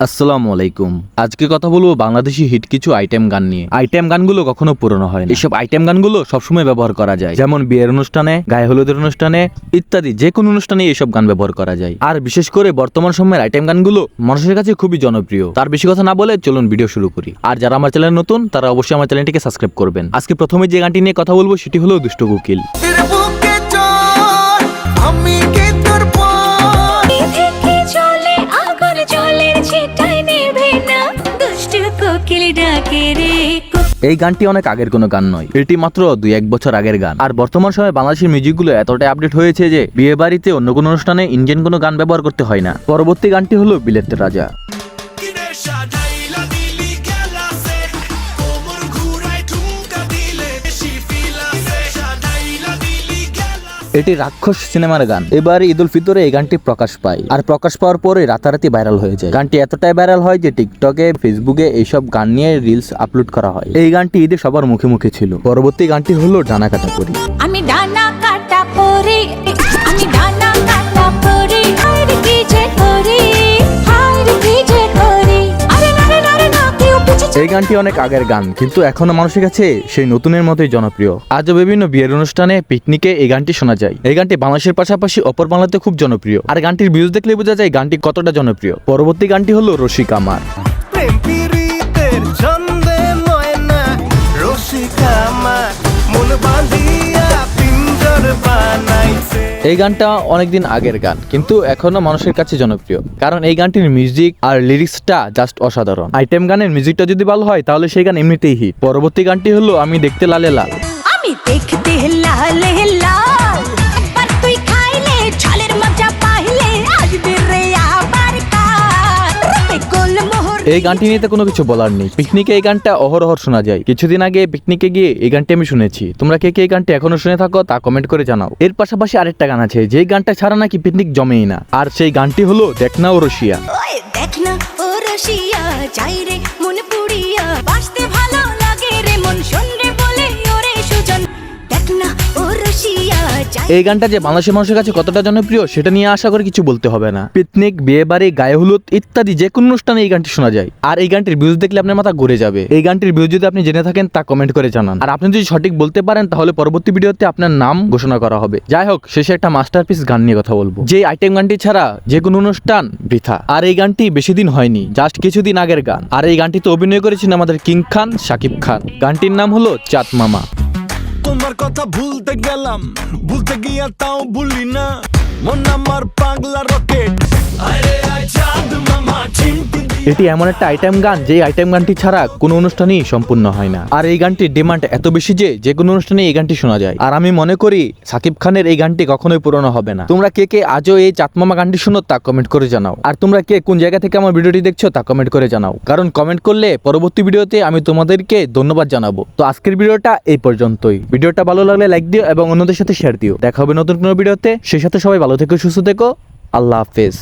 আসসালামু আলাইকুম। আজকে কথা বলবো বাংলাদেশি হিট কিছু আইটেম গান নিয়ে। আইটেম গানগুলো কখনো পুরনো হয় না। এসব আইটেম গানগুলো সবসময় ব্যবহার করা যায়, যেমন বিয়ের অনুষ্ঠানে, গায়ে হলুদের অনুষ্ঠানে ইত্যাদি যে কোনো অনুষ্ঠানে এসব গান ব্যবহার করা যায়। আর বিশেষ করে বর্তমান সময়ের আইটেম গানগুলো মানুষের কাছে খুবই জনপ্রিয়। তার বেশি কথা না বলে চলুন ভিডিও শুরু করি। আর যারা আমার চ্যানেল নতুন তারা অবশ্যই আমার চ্যানেলটিকে সাবস্ক্রাইব করবেন। আজকে প্রথমে যে গানটি নিয়ে কথা বলবো সেটি হলো দুষ্ট কোকিল। এই গানটি অনেক আগের কোনো গান নয়, এটি মাত্র 2-1 বছর আগের গান। আর বর্তমান সময়ে বাংলাদেশের মিউজিকগুলো এতটাই আপডেট হয়েছে যে বিয়ে বাড়িতে অন্য কোনো অনুষ্ঠানে ইন্ডিয়ান কোনো গান ব্যবহার করতে হয় না। পরবর্তী গানটি হলো বিলেতের রাজা। এটি রাক্ষস সিনেমার গান। এবার ঈদ উল ফিতরে এই গানটি প্রকাশ পায়, আর প্রকাশ পাওয়ার পরে রাতারাতি ভাইরাল হয়ে যায়। গানটি এতটাই ভাইরাল হয় যে টিকটকে, ফেসবুকে এইসব গান নিয়ে রিলস আপলোড করা হয়। এই গানটি ঈদে সবার মুখে মুখে ছিল। পরবর্তী গানটি হলো ডানা কাটা পরি। আমি ডানা কাটা পরি, আমি ডানা কাটা পরি, হায়রে কি যে করি, হায়রে কি যে করি, আরে নারে নারে না কেউ পিছে। এই গানটি অনেক আগের গান, কিন্তু এখনো মানুষের কাছে সেই নতুনের মতোই জনপ্রিয়। আজও বিভিন্ন বিয়ের অনুষ্ঠানে, পিকনিকে এই গানটি শোনা যায়। এই গানটি বাংলাদেশের পাশাপাশি অপর বাংলাতে খুব জনপ্রিয়। আর গানটির ভিউজ দেখলে বোঝা যায় গানটি কতটা জনপ্রিয়। পরবর্তী গানটি হলো রসিক আমার। এই গানটা অনেকদিন আগের গান, কিন্তু এখনো মানুষের কাছে জনপ্রিয়, কারণ এই গানটির মিউজিক আর লিরিক্সটা জাস্ট অসাধারণ। আইটেম গানের মিউজিকটা যদি ভালো হয় তাহলে সেই গান এমনিতেই হিট। পরবর্তী গানটি হলো আমি দেখতে লালে লাল। আমি দেখতে লালে লাল, একবার তুই খাইলে ছালের মজা পাইলে আসবে রে আবার কাল। এই গানটি নিয়ে তো কোনো কিছু বলার নেই। পিকনিকে এই গানটা অহরহ শোনা যায়। কিছুদিন আগে পিকনিকে গিয়ে এই গানটি আমি শুনেছি। তোমরা কে কে এই গানটি এখনো শুনে থাকো তা কমেন্ট করে জানাও। এর পাশাপাশি আরেকটা গান আছে যে গানটা ছাড়া নাকি পিকনিক জমেই না, আর সেই গানটি হলো দেখনা ও রশিয়া। দেখনা ও রশিয়া যাই রে মন পুড়িয়া, বাসতে ভালো লাগে রে মন শুনরে বলে ওরে সুজন, দেখনা ও রশিয়া। এই গানটা যে বাংলাদেশের মানুষের কাছে কতটা জনপ্রিয় সেটা নিয়ে আশা করে কিছু বলতে হবে না। পিকনিক, বিয়ে বাড়ি, গায়ে হলুদ ইত্যাদি যে কোনো অনুষ্ঠানে এই গানটি শোনা যায়। আর এই গানটির ভিউজ দেখলে আপনার মাথা ঘুরে যাবে। এই গানটির ভিউজ যদি আপনি জেনে থাকেন তা কমেন্ট করে জানান। আর আপনি যদি সঠিক বলতে পারেন তাহলে পরবর্তী ভিডিওতে আপনার নাম ঘোষণা করা হবে। যাই হোক, শেষে একটা মাস্টারপিস গান নিয়ে কথা বলবো। যে আইটেম গানটি ছাড়া যে কোনো অনুষ্ঠান বৃথা। আর এই গানটি বেশি দিন হয়নি, জাস্ট কিছুদিন আগের গান। আর এই গানটিতে অভিনয় করেছেন আমাদের কিং খান, শাকিব খান। গানটির নাম হলো চাঁদ মামা। তোমার কথা ভুলতে গেলাম, ভুলতে গিয়া তাও ভুলি না, মন আমার পাগলা রকেট। এটি এমন একটা আইটেম গান যে আইটেম গানটি ছাড়া কোনো অনুষ্ঠানই সম্পূর্ণ হয় না। আর এই গানটির ডিমান্ড এত বেশি যে কোনো অনুষ্ঠানে এই গানটি শোনা যায়। আর আমি মনে করি শাকিব খানের এই গানটি কখনোই পুরনো হবে না। তোমরা কে কে আজও এই চাঁদ মামা গানটি শুনো তা কমেন্ট করে জানাও। আর তোমরা কে কোন জায়গা থেকে আমার ভিডিওটি দেখছো তা কমেন্ট করে জানাও, কারণ কমেন্ট করলে পরবর্তী ভিডিওতে আমি তোমাদেরকে ধন্যবাদ জানাবো। তো আজকের ভিডিওটা এই পর্যন্তই। ভিডিওটা ভালো লাগলে লাইক দিও এবং অন্যদের সাথে শেয়ার দিও। দেখা হবে নতুন কোনো ভিডিওতে। সেই সাথে সবাই ভালো থেকো, সুস্থ থেকো। আল্লাহ হাফেজ।